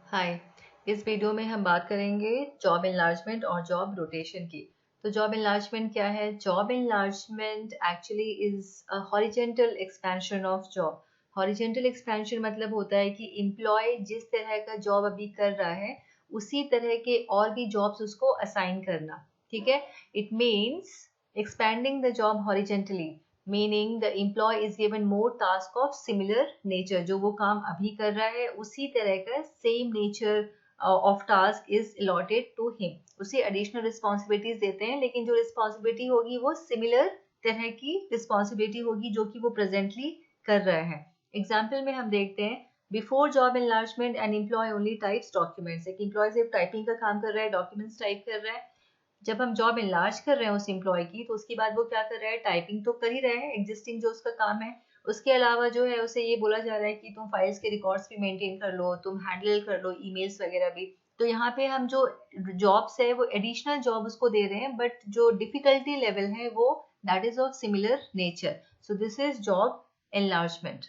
हाय। इस वीडियो में हम बात करेंगे जॉब इनलार्जमेंट और जॉब रोटेशन की। तो जॉब इनलार्जमेंट क्या है? Job enlargement actually is a horizontal expansion of job. Horizontal expansion मतलब होता है कि एम्प्लॉय जिस तरह का जॉब अभी कर रहा है उसी तरह के और भी जॉब्स उसको असाइन करना। ठीक है, it means expanding the job horizontally, meaning the employee is given more task of similar nature। जो वो काम अभी कर रहा है उसी तरह का same nature of task is allotted to him। उसे additional responsibilities देते हैं, लेकिन जो responsibility होगी वो similar तरह की responsibility होगी जो कि वो presently कर रहा है। एग्जाम्पल में हम देखते हैं, before job enlargement an employ only types documents. एक एम्प्लॉय सिर्फ टाइपिंग का काम कर रहा है, डॉक्यूमेंट्स टाइप कर रहा है। जब हम जॉब इनलार्ज कर रहे हैं उस एम्प्लॉय की, तो उसके बाद वो क्या कर रहा है? टाइपिंग तो कर ही रहा है, एग्जिस्टिंग जो उसका काम है। उसके अलावा जो है उसे ये बोला जा रहा है कि तुम फाइल्स के रिकॉर्ड्स भी मेंटेन कर लो, तुम हैंडल कर लो ईमेल्स वगैरह भी। तो यहाँ पे हम जो जॉब्स है वो एडिशनल जॉब उसको दे रहे हैं, बट जो डिफिकल्टी लेवल है वो that is of similar nature. So this is job enlargement.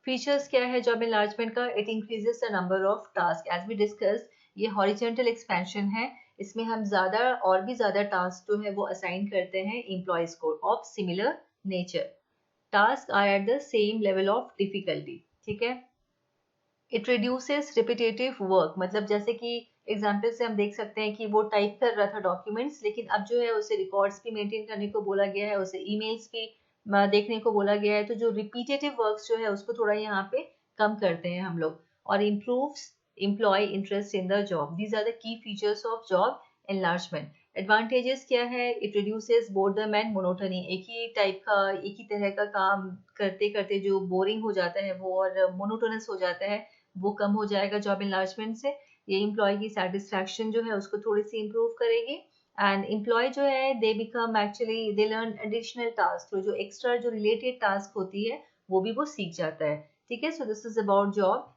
Features क्या है जॉब एनलार्जमेंट का? It increases the number of task as we discuss. ये हॉरिजॉन्टल एक्सपेंशन है, इसमें हम ज्यादा और भी ज्यादा टास्क जो है वो असाइन करते हैं एम्प्लॉयज को of similar nature. Task are at the same level of difficulty. ठीक है, इट रिड्यूसेस रिपीटेटिव वर्क। मतलब जैसे कि एग्जाम्पल से हम देख सकते हैं कि वो टाइप कर रहा था डॉक्यूमेंट्स, लेकिन अब जो है उसे रिकॉर्ड्स भी मेंटेन करने को बोला गया है, उसे ईमेल्स भी देखने को बोला गया है। तो जो रिपीटेटिव वर्क्स जो है उसको थोड़ा यहाँ पे कम करते हैं हम लोग। और improves employ interest in the job. These are the key features of job enlargement. Advantages क्या है? It reduces boredom and monotony. एक ही टाइप का एक ही तरह का काम करते करते जो बोरिंग हो जाता है वो और मोनोटोनस हो जाता है वो कम हो जाएगा जॉब इनलार्जमेंट से। ये एम्प्लॉय की सेटिस्फैक्शन जो है उसको थोड़ी सी इम्प्रूव करेगी। एंड एम्प्लॉय जो है they become actually they learn additional task. तो जो एक्स्ट्रा जो रिलेटेड टास्क होती है वो भी वो सीख जाता है। ठीक है, सो this is about job.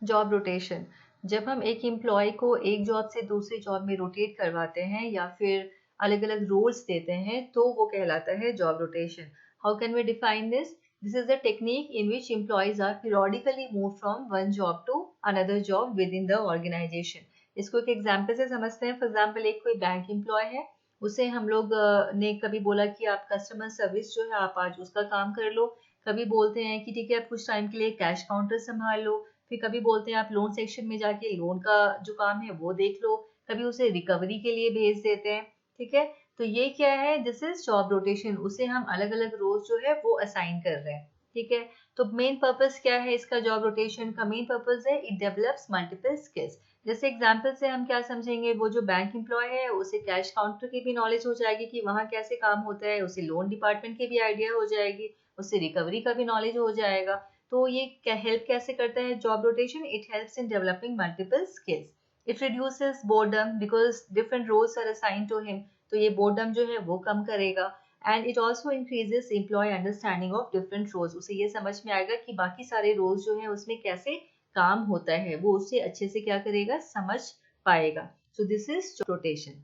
Job rotation, जब हम एक एम्प्लॉय को एक जॉब से दूसरी जॉब में रोटेट करवाते हैं या फिर अलग अलग रोल्स देते हैं तो वो कहलाता है job rotation. How can we define this? This is the technique in which employees are periodically moved from one job to another job within the organisation. इसको एक एग्जाम्पल से समझते हैं। फॉर एग्जाम्पल, एक कोई बैंक एम्प्लॉय है, उसे हम लोग ने कभी बोला कि आप कस्टमर सर्विस जो है आप आज उसका काम कर लो। कभी बोलते हैं कि ठीक है आप कुछ टाइम के लिए कैश काउंटर संभाल लो। फिर कभी बोलते हैं आप लोन सेक्शन में जाके लोन का जो काम है वो देख लो। कभी उसे रिकवरी के लिए भेज देते हैं। ठीक है, तो ये क्या है? This is job rotation. उसे हम अलग अलग रोल्स जो है वो असाइन कर रहे हैं। ठीक है, तो मेन पर्पस क्या है इसका? जॉब रोटेशन का मेन पर्पस है इट डेवलप्स मल्टीपल स्किल्स। जैसे एग्जाम्पल से हम क्या समझेंगे? वो जो बैंक एम्प्लॉय है उसे कैश काउंटर की भी नॉलेज हो जाएगी कि वहाँ कैसे काम होता है, उसे लोन डिपार्टमेंट की भी आइडिया हो जाएगी, उससे रिकवरी का भी नॉलेज हो जाएगा। तो ये हेल्प कैसे करता है job rotation? It helps in developing multiple skills. It reduces boredom because different roles are assign to him. तो ये बोर्डम जो है वो कम करेगा। And it also increases employ understanding of different roles. उसे ये समझ में आएगा कि बाकी सारे रोल्स जो है उसमें कैसे काम होता है, वो उससे अच्छे से क्या करेगा? समझ पाएगा। सो दिस इज रोटेशन।